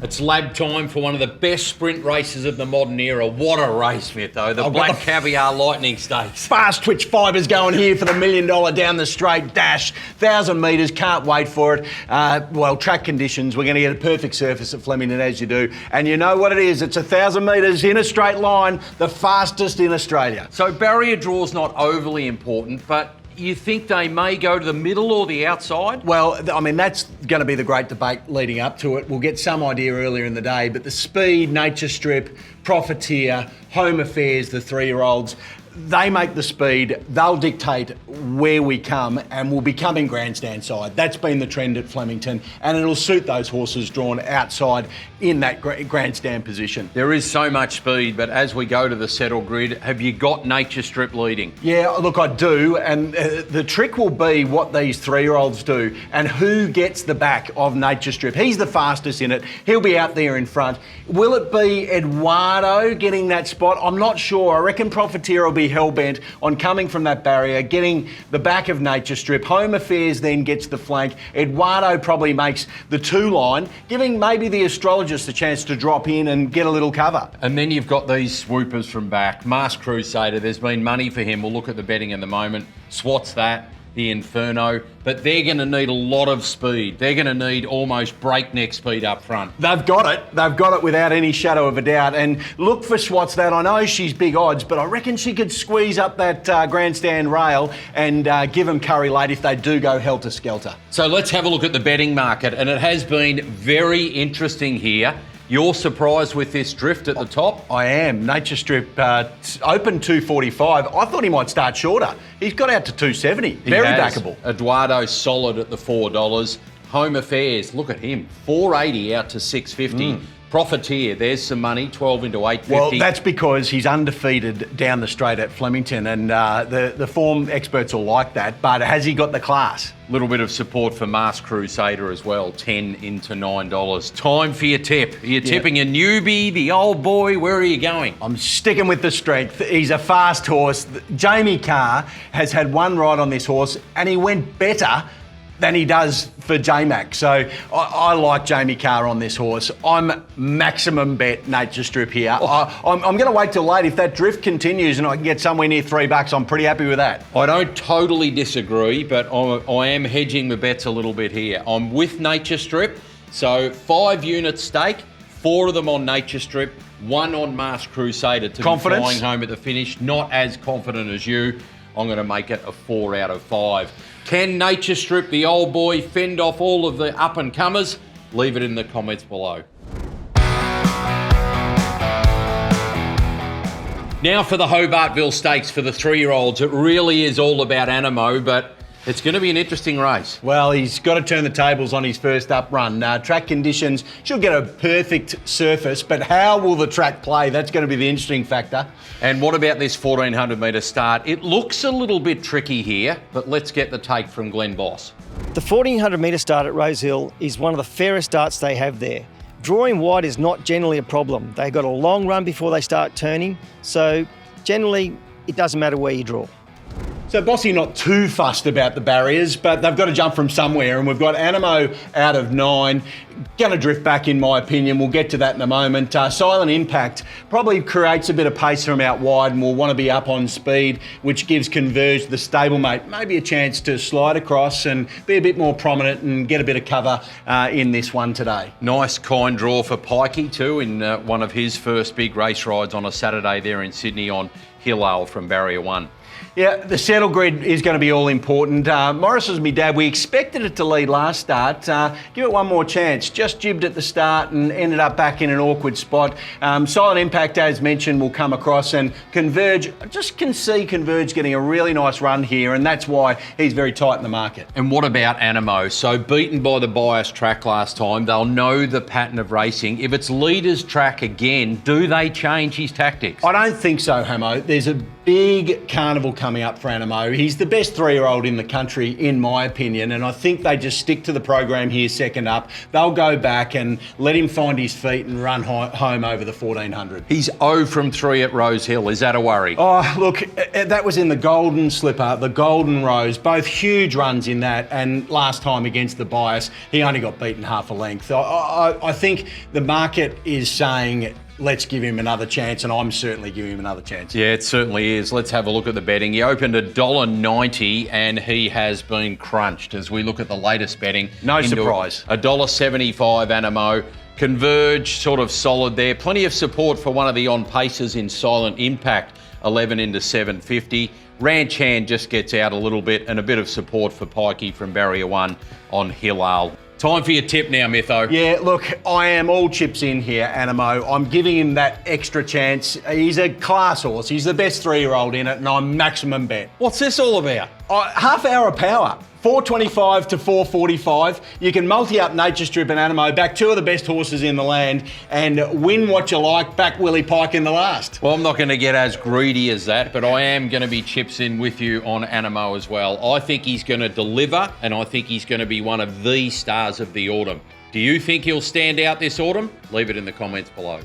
It's lab time for one of the best sprint races of the modern era. What a race, Mitho. The Black Caviar Lightning Stakes. Fast twitch fibres going here for the $1 million down the straight dash. 1,000 metres, can't wait for it. Well, track conditions, we're going to get a perfect surface at Flemington, as you do. And you know what it is, it's 1,000 metres in a straight line, the fastest in Australia. So barrier draw's not overly important, but you think they may go to the middle or the outside? Well, I mean, that's going to be the great debate leading up to it. We'll get some idea earlier in the day, but the speed, Nature Strip, Profiteer, Home Affairs, the 3-year-olds, they make the speed, they'll dictate where we come, and we'll be coming grandstand side. That's been the trend at Flemington, and it'll suit those horses drawn outside in that grandstand position. There is so much speed, but as we go to the settle grid, have you got Nature Strip leading? Yeah, look, I do, and the trick will be what these 3-year-olds do and who gets the back of Nature Strip. He's the fastest in it. He'll be out there in front. Will it be Eduardo getting that spot? I'm not sure. I reckon Profiteer will be hell-bent on coming from that barrier, getting the back of Nature Strip. Home Affairs then gets the flank. Eduardo probably makes the 2-line, giving maybe the astrologist a chance to drop in and get a little cover. And then you've got these swoopers from back. Masked Crusader, there's been money for him. We'll look at the betting in the moment. Swats that, the Inferno, but they're going to need a lot of speed. They're going to need almost breakneck speed up front. They've got it. They've got it without any shadow of a doubt. And look for Swats that. I know she's big odds, but I reckon she could squeeze up that grandstand rail and give them curry late if they do go helter-skelter. So let's have a look at the betting market, and it has been very interesting here. You're surprised with this drift at the top? I am. Nature Strip opened 245. I thought he might start shorter. He's got out to 270. Very backable. Eduardo solid at the $4. Home Affairs, look at him. 480 out to 650. Profiteer, there's some money, 12 into 850. Well, that's because he's undefeated down the straight at Flemington, and the form experts will like that, but has he got the class? Little bit of support for Masked Crusader as well, 10 into $9. Time for your tip. Are you tipping a newbie, the old boy? Where are you going? I'm sticking with the strength. He's a fast horse. Jamie Carr has had one ride on this horse, and he went better than he does for J-Mac. So I like Jamie Carr on this horse. I'm maximum bet Nature Strip here. I'm going to wait till late. If that drift continues and I can get somewhere near $3, I'm pretty happy with that. I don't totally disagree, but I am hedging the bets a little bit here. I'm with Nature Strip. So 5 unit stake, 4 of them on Nature Strip, 1 on Masked Crusader to be flying home at the finish. Not as confident as you. I'm going to make it a 4 out of 5. Can Nature Strip, the old boy, fend off all of the up-and-comers? Leave it in the comments below. Now for the Hobartville Stakes for the 3-year-olds. It really is all about Animo, but it's going to be an interesting race. Well, he's got to turn the tables on his first up run. Track conditions, she'll get a perfect surface, but how will the track play? That's going to be the interesting factor. And what about this 1,400 metre start? It looks a little bit tricky here, but let's get the take from Glenn Boss. The 1,400 metre start at Rosehill is one of the fairest starts they have there. Drawing wide is not generally a problem. They've got a long run before they start turning, so generally it doesn't matter where you draw. So Bossy not too fussed about the barriers, but they've got to jump from somewhere, and we've got Animo out of 9. Going to drift back, in my opinion. We'll get to that in a moment. Silent Impact probably creates a bit of pace from out wide and will want to be up on speed, which gives Converge, the stablemate, maybe a chance to slide across and be a bit more prominent and get a bit of cover in this one today. Nice kind draw for Pikey too in one of his first big race rides on a Saturday there in Sydney on Hillale from Barrier 1. Yeah, the settle grid is going to be all important. Morris is me dad. We expected it to lead last start. Give it one more chance. Just jibbed at the start and ended up back in an awkward spot. Silent Impact, as mentioned, will come across, and Converge, I just can see Converge getting a really nice run here, and that's why he's very tight in the market. And what about Animo? So beaten by the biased track last time, they'll know the pattern of racing. If it's leader's track again, do they change his tactics? I don't think so, Hamo. There's a Big carnival coming up for Animo. He's the best 3-year-old in the country, in my opinion, and I think they just stick to the program here second up. They'll go back and let him find his feet and run home over the 1400. He's 0 from 3 at Rose Hill. Is that a worry? Oh, look, that was in the Golden Slipper, the Golden Rose, both huge runs in that, and last time against the bias, he only got beaten half a length. I think the market is saying, let's give him another chance, and I'm certainly giving him another chance. Yeah, it certainly is. Let's have a look at the betting. He opened $1.90 and he has been crunched as we look at the latest betting. No surprise. $1.75 Animo. Converge, sort of solid there. Plenty of support for one of the on-pacers in Silent Impact, 11 into 750. Ranch Hand just gets out a little bit, and a bit of support for Pikey from Barrier 1 on Hilal. Time for your tip now, Mitho. Yeah, look, I am all chips in here, Animo. I'm giving him that extra chance. He's a class horse. He's the best 3-year-old in it, and I'm maximum bet. What's this all about? Half hour of power. 425 to 445. You can multi up Nature Strip and Animo, back 2 of the best horses in the land, and win what you like, back Willie Pike in the last. Well, I'm not going to get as greedy as that, but I am going to be chips in with you on Animo as well. I think he's going to deliver, and I think he's going to be one of the stars of the autumn. Do you think he'll stand out this autumn? Leave it in the comments below.